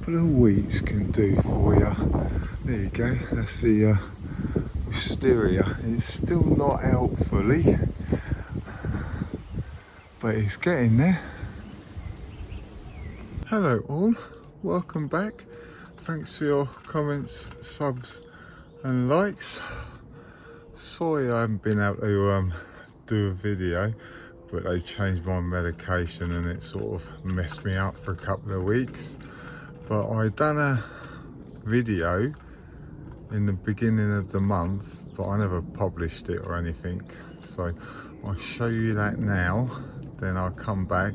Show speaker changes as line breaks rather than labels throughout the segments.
couple of weeks can do for you. There you go, that's the wisteria. It's still not out fully, but it's getting there. Hello all, welcome back. Thanks for your comments, subs and likes. Sorry I haven't been able to do a video, but they changed my medication and it sort of messed me up for a couple of weeks. But I done a video in the beginning of the month, but I never published it or anything. So I'll show you that now, then I'll come back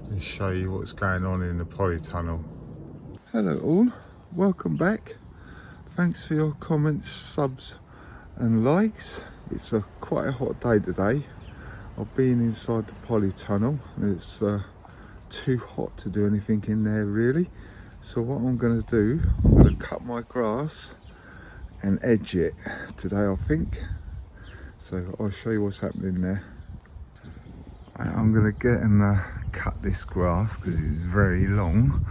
and show you what's going on in the polytunnel. Hello all, welcome back. Thanks for your comments, subs and likes. It's quite a hot day today. I've been inside the polytunnel and it's too hot to do anything in there really. So what I'm going to do, I'm going to cut my grass and edge it today, I think. So I'll show you what's happening there. I'm going to get and cut this grass because it's very long,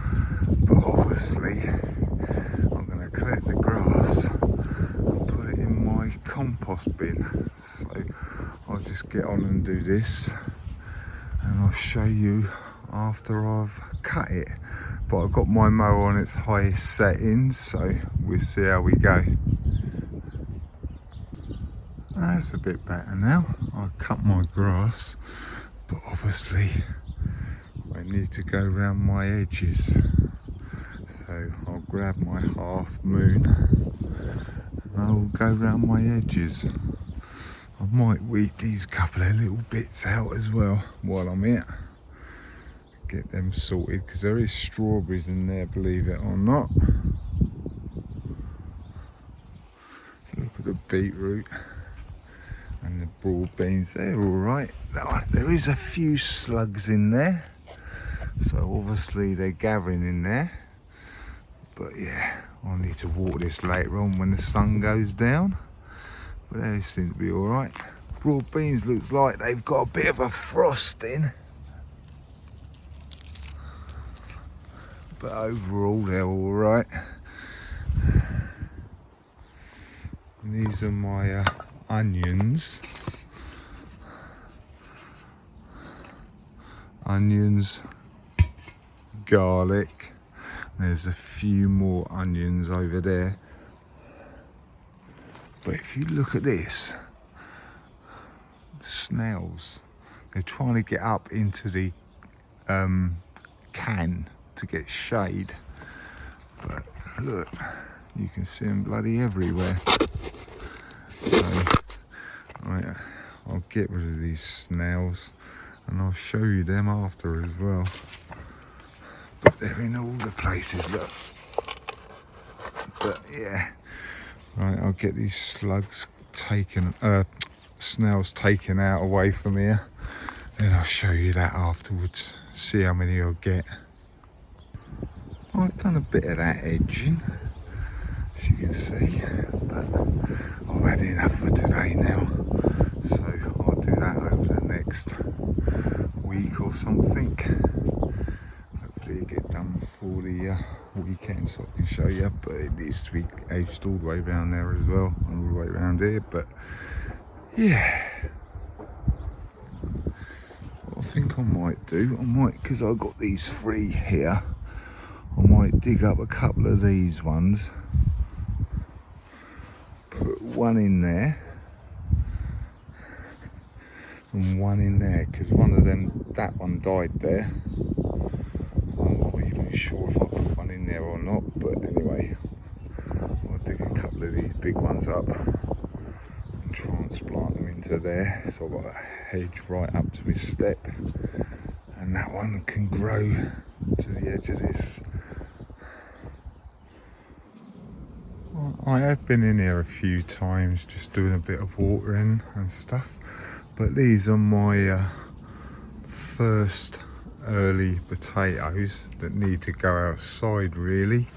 but obviously I'm going to collect the grass and put it in my compost bin. So I'll just get on and do this and I'll show you after I've cut it. But I've got my mower on its highest settings, so we'll see how we go. That's a bit better now. I'll cut my grass, but obviously I need to go around my edges. So I'll grab my half moon and I'll go around my edges. I might weed these couple of little bits out as well while I'm here. Get them sorted, because there is strawberries in there, believe it or not. Look at the beetroot and the broad beans, they're all right. There is a few slugs in there, so obviously they're gathering in there. But yeah, I'll need to water this later on when the sun goes down. But they seem to be all right. Broad beans looks like they've got a bit of a frost in. But overall they're all right. And these are my onions. Onions, garlic. There's a few more onions over there. But if you look at this, snails, they're trying to get up into the can to get shade, but look, you can see them bloody everywhere. So I'll get rid of these snails and I'll show you them after as well. But they're in all the places, look. But yeah, right, I'll get these slugs taken, snails taken out away from here, then I'll show you that afterwards, see how many I'll get. I've done a bit of that edging, as you can see, but I've had enough for today now. So I'll do that over the next week or something. Hopefully it get done before the weekend so I can show you, but it needs to be edged all the way around there as well, and all the way around here. But yeah, what I think I might do, because I've got these 3 here, I might dig up a couple of these ones, put one in there and one in there, because one of them, that one died there. I'm not even sure if I put one in there or not, but anyway, I'll dig a couple of these big ones up and transplant them into there. So I've got a hedge right up to my step, and that one can grow to the edge of this. I have been in here a few times just doing a bit of watering and stuff, but these are my first early potatoes that need to go outside really.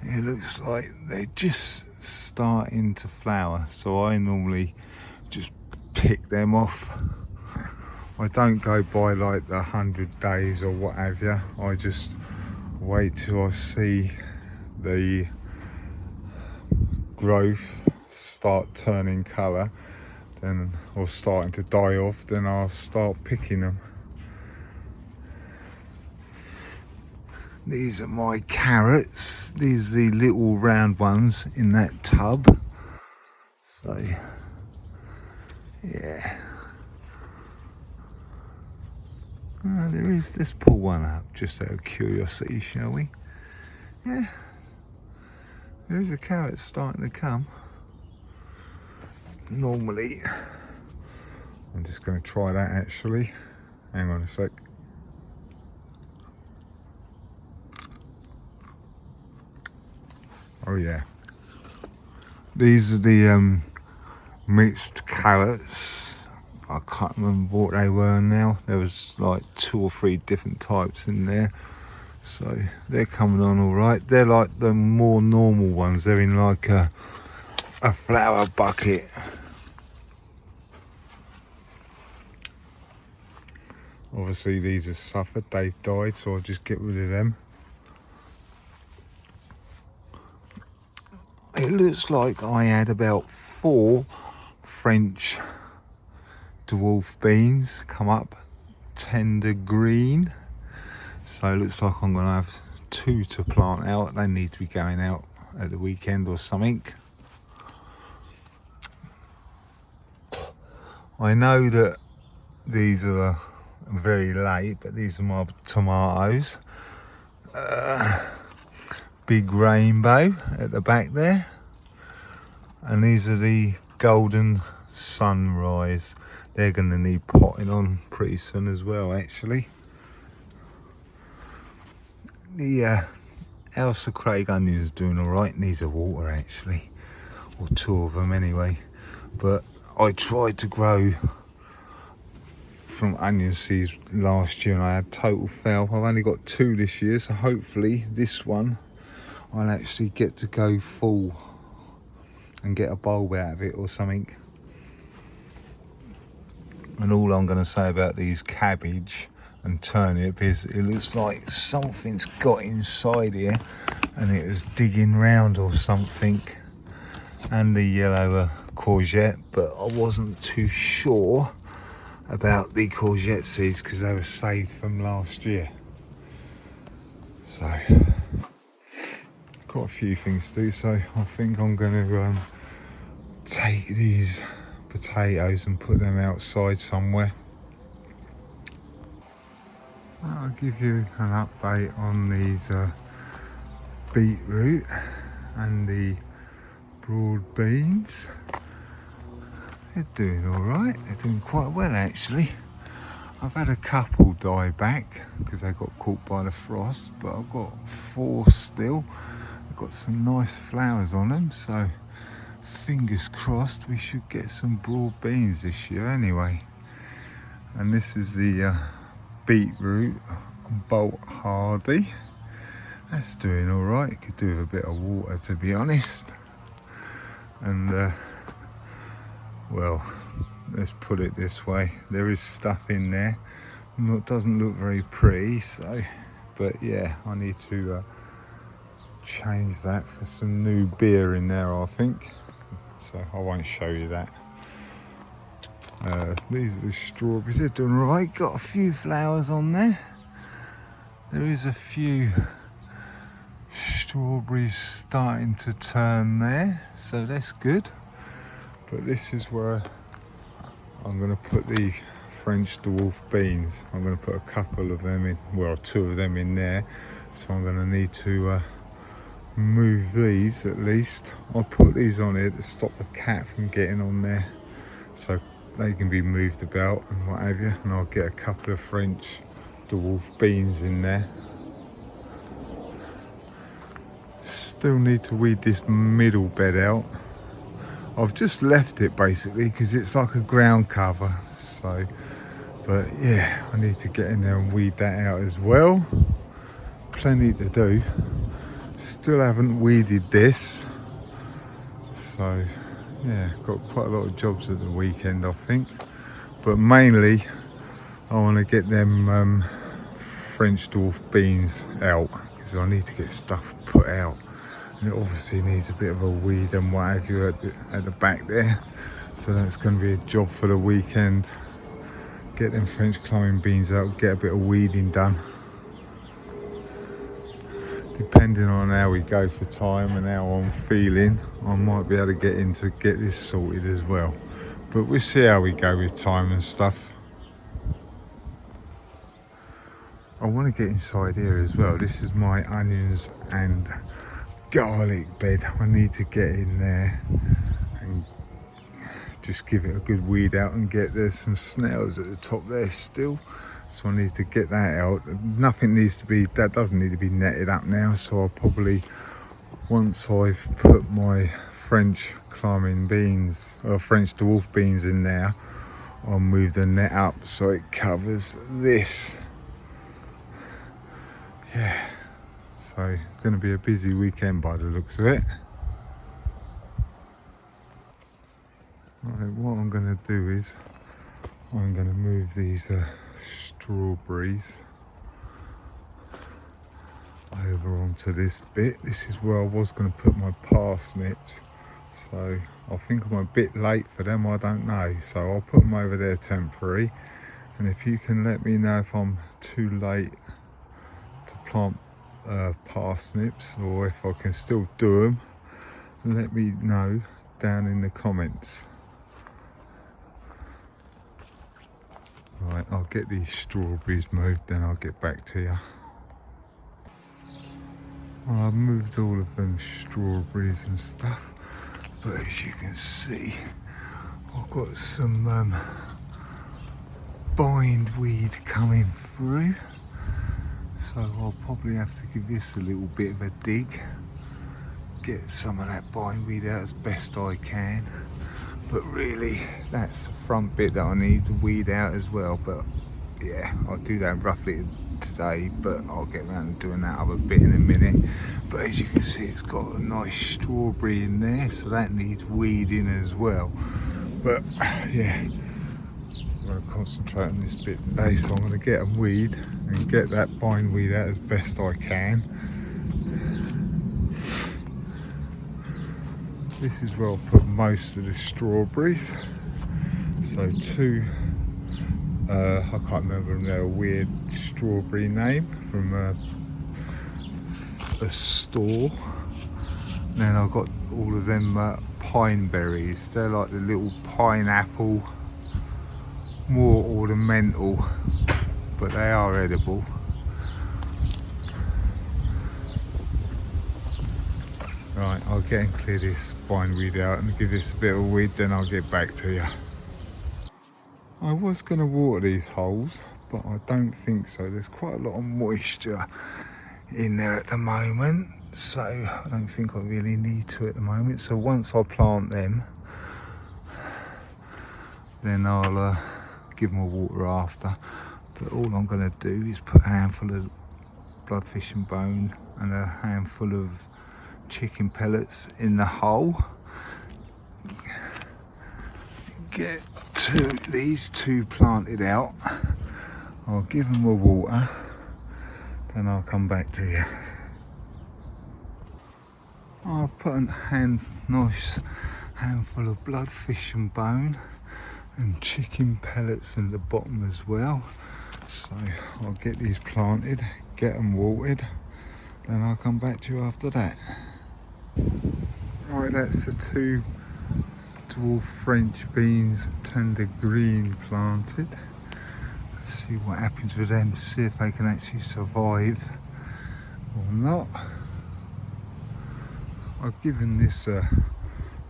It looks like they're just starting to flower, so I normally just pick them off. I don't go by like the 100 days or what have you. I just wait till I see the growth start turning colour, then, or starting to die off, then I'll start picking them. These are my carrots. These are the little round ones in that tub. So, yeah. There is, let's pull one up just out of curiosity, shall we? Yeah. There is a carrot starting to come. Normally, I'm just going to try that actually. Hang on a sec. Oh yeah. These are the mixed carrots. I can't remember what they were now. There was like 2 or 3 different types in there. So they're coming on all right. They're like the more normal ones. They're in like a flower bucket. Obviously these have suffered, they've died, so I'll just get rid of them. It looks like I had about 4 French dwarf beans come up tender green. So it looks like I'm going to have 2 to plant out. They need to be going out at the weekend or something. I know that these are very late, but these are my tomatoes. Big rainbow at the back there. And these are the golden sunrise. They're going to need potting on pretty soon as well, actually. The House of Craig onion is doing all right. Needs a water actually, or 2 of them anyway. But I tried to grow from onion seeds last year and I had total fail. I've only got 2 this year, so hopefully this one I'll actually get to go full and get a bulb out of it or something. And all I'm going to say about these cabbage and turnip is it looks like something's got inside here and it was digging round or something. And the yellow courgette, but I wasn't too sure about the courgette seeds because they were saved from last year. So got a few things to do, so I think I'm going to take these potatoes and put them outside somewhere. I'll give you an update on these beetroot and the broad beans. They're doing all right. They're doing quite well actually. I've had a couple die back because they got caught by the frost, but I've got 4 still. I've got some nice flowers on them, so fingers crossed we should get some broad beans this year anyway. And this is the beetroot bolt hardy. That's doing all right. Could do with a bit of water, to be honest. And well, let's put it this way, there is stuff in there. It doesn't look very pretty, so, but yeah, I need to change that for some new beer in there, I think. So I won't show you that. These are the strawberries. They're doing all right. Got a few flowers on there. There is a few strawberries starting to turn there, so that's good. But this is where I'm going to put the French dwarf beans. I'm going to put a couple of them in, well, 2 of them in there. So I'm going to need to move these at least. I'll put these on here to stop the cat from getting on there, so they can be moved about and what have you. And I'll get a couple of French dwarf beans in there. Still need to weed this middle bed out. I've just left it basically because it's like a ground cover, so, but yeah, I need to get in there and weed that out as well. Plenty to do. Still haven't weeded this, so yeah, got quite a lot of jobs at the weekend I think, but mainly I want to get them French dwarf beans out because I need to get stuff put out, and it obviously needs a bit of a weed and what have you at the back there. So that's going to be a job for the weekend. Get them French climbing beans out, get a bit of weeding done. Depending on how we go for time and how I'm feeling, I might be able to get this sorted as well. But we'll see how we go with time and stuff. I want to get inside here as well. This is my onions and garlic bed. I need to get in there and just give it a good weed out and there's some snails at the top there still. So I need to get that out. That doesn't need to be netted up now. So I'll probably, once I've put my French climbing beans or French dwarf beans in there, I'll move the net up so it covers this. Yeah, so it's going to be a busy weekend by the looks of it. Right, what I'm going to do is I'm going to move these strawberries over onto this bit. This is where I was going to put my parsnips, so I think I'm a bit late for them, I don't know, so I'll put them over there temporary. And if you can let me know if I'm too late to plant parsnips, or if I can still do them, let me know down in the comments. Right, I'll get these strawberries moved, then I'll get back to you. I've moved all of them strawberries and stuff, but as you can see, I've got some bindweed coming through, so I'll probably have to give this a little bit of a dig, get some of that bindweed out as best I can. But really, that's the front bit that I need to weed out as well. But yeah, I'll do that roughly today, but I'll get around to doing that other bit in a minute. But as you can see, it's got a nice strawberry in there, so that needs weeding as well. But yeah, I'm going to concentrate on this bit today, so I'm going to get a weed and get that bindweed out as best I can. This is where I'll put most of the strawberries. So two, I can't remember their weird strawberry name from a store. And then I've got all of them pine berries. They're like the little pineapple, more ornamental, but they are edible. Right, I'll get and clear this bindweed out and give this a bit of weed, then I'll get back to you. I was going to water these holes, but I don't think so. There's quite a lot of moisture in there at the moment, so I don't think I really need to at the moment. So once I plant them, then I'll give them a water after. But all I'm going to do is put a handful of bloodfish and bone and a handful of chicken pellets in the hole. Get these two planted out. I'll give them a water, then I'll come back to you. I've put a nice handful of bloodfish and bone and chicken pellets in the bottom as well. So I'll get these planted, get them watered, then I'll come back to you after that. Right, that's the two dwarf French beans tender green planted. Let's see what happens with them, see if they can actually survive or not. I've given this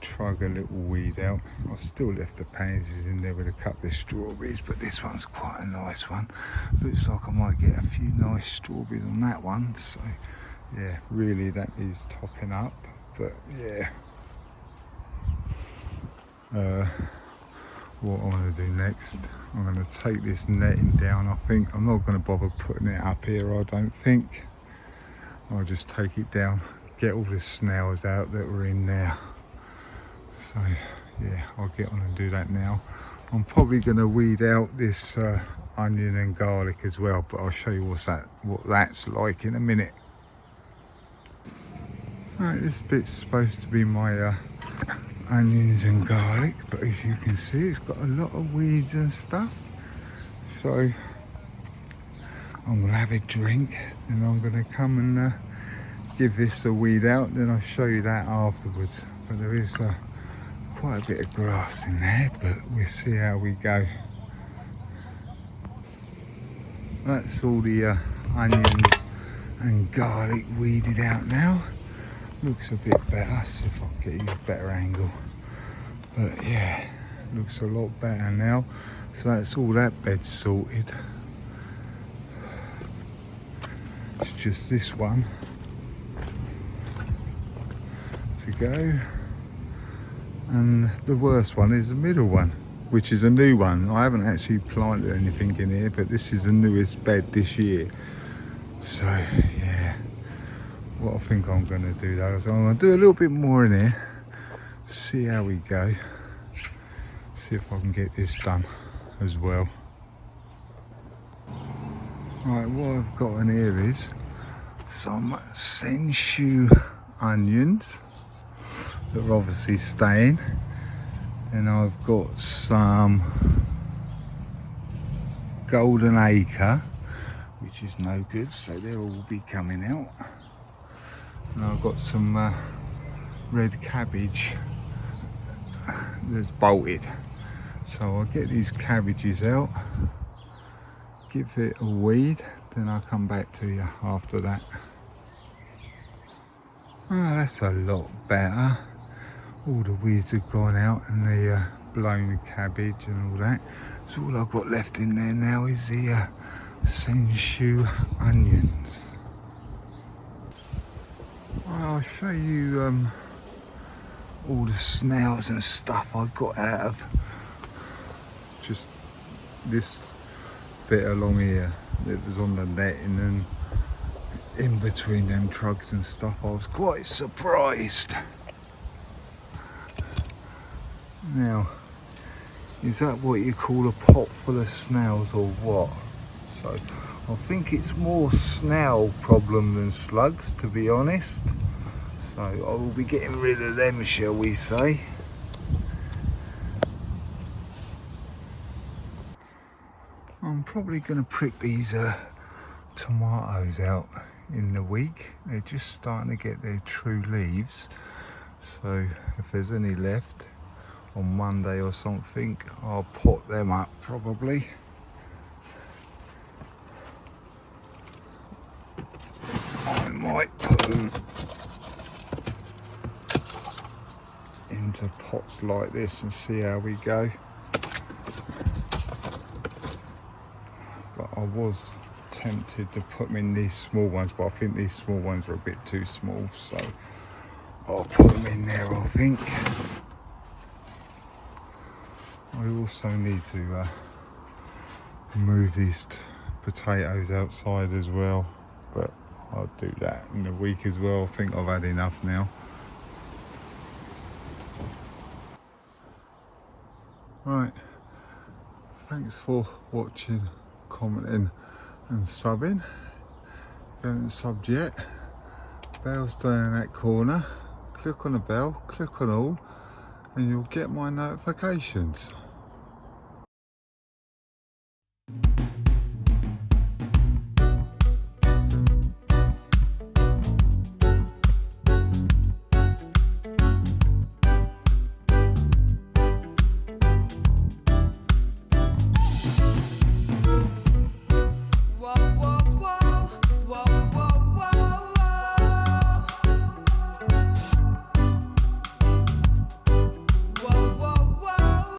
trug a little weed out. I've still left the pansies in there with a couple of strawberries, but this one's quite a nice one. Looks like I might get a few nice strawberries on that one. So yeah, really that is topping up. But yeah, what I'm going to do next, I'm going to take this netting down. I think I'm not going to bother putting it up here, I don't think. I'll just take it down, get all the snails out that were in there. So yeah, I'll get on and do that now. I'm probably going to weed out this onion and garlic as well, but I'll show you what that's like in a minute. Right, this bit's supposed to be my onions and garlic, but as you can see it's got a lot of weeds and stuff. So I'm gonna have a drink and I'm gonna come and give this a weed out, then I'll show you that afterwards. But there is quite a bit of grass in there, but we'll see how we go. That's all the onions and garlic weeded out now. Looks a bit better, see if I can get you a better angle. But yeah, looks a lot better now. So that's all that bed sorted. It's just this one to go, and the worst one is the middle one, which is a new one. I haven't actually planted anything in here, but this is the newest bed this year. So yeah, what I think I'm going to do though is I'm going to do a little bit more in here, see how we go, see if I can get this done as well. Right, what I've got in here is some sensu onions that are obviously staying, and I've got some golden acre, which is no good, so they'll all be coming out. And I've got some red cabbage that's bolted, so I'll get these cabbages out, give it a weed, then I'll come back to you after that. Oh, that's a lot better. All the weeds have gone out and the blown cabbage and all that. So all I've got left in there now is the sensu onions. I'll show you all the snails and stuff I got out of just this bit along here. It was on the netting, and in between them trugs and stuff I was quite surprised. Now, is that what you call a pot full of snails or what? So I think it's more snail problem than slugs, to be honest. So I will be getting rid of them, shall we say. I'm probably going to prick these tomatoes out in the week. They're just starting to get their true leaves. So if there's any left on Monday or something, I'll pot them up probably. I might put them into pots like this and see how we go. But I was tempted to put them in these small ones, but I think these small ones are a bit too small, so I'll put them in there, I think. I also need to move these potatoes outside as well, but I'll do that in a week as well. I think I've had enough now. Right, thanks for watching, commenting and subbing. If you haven't subbed yet, bell's down in that corner. Click on the bell, click on all, and you'll get my notifications.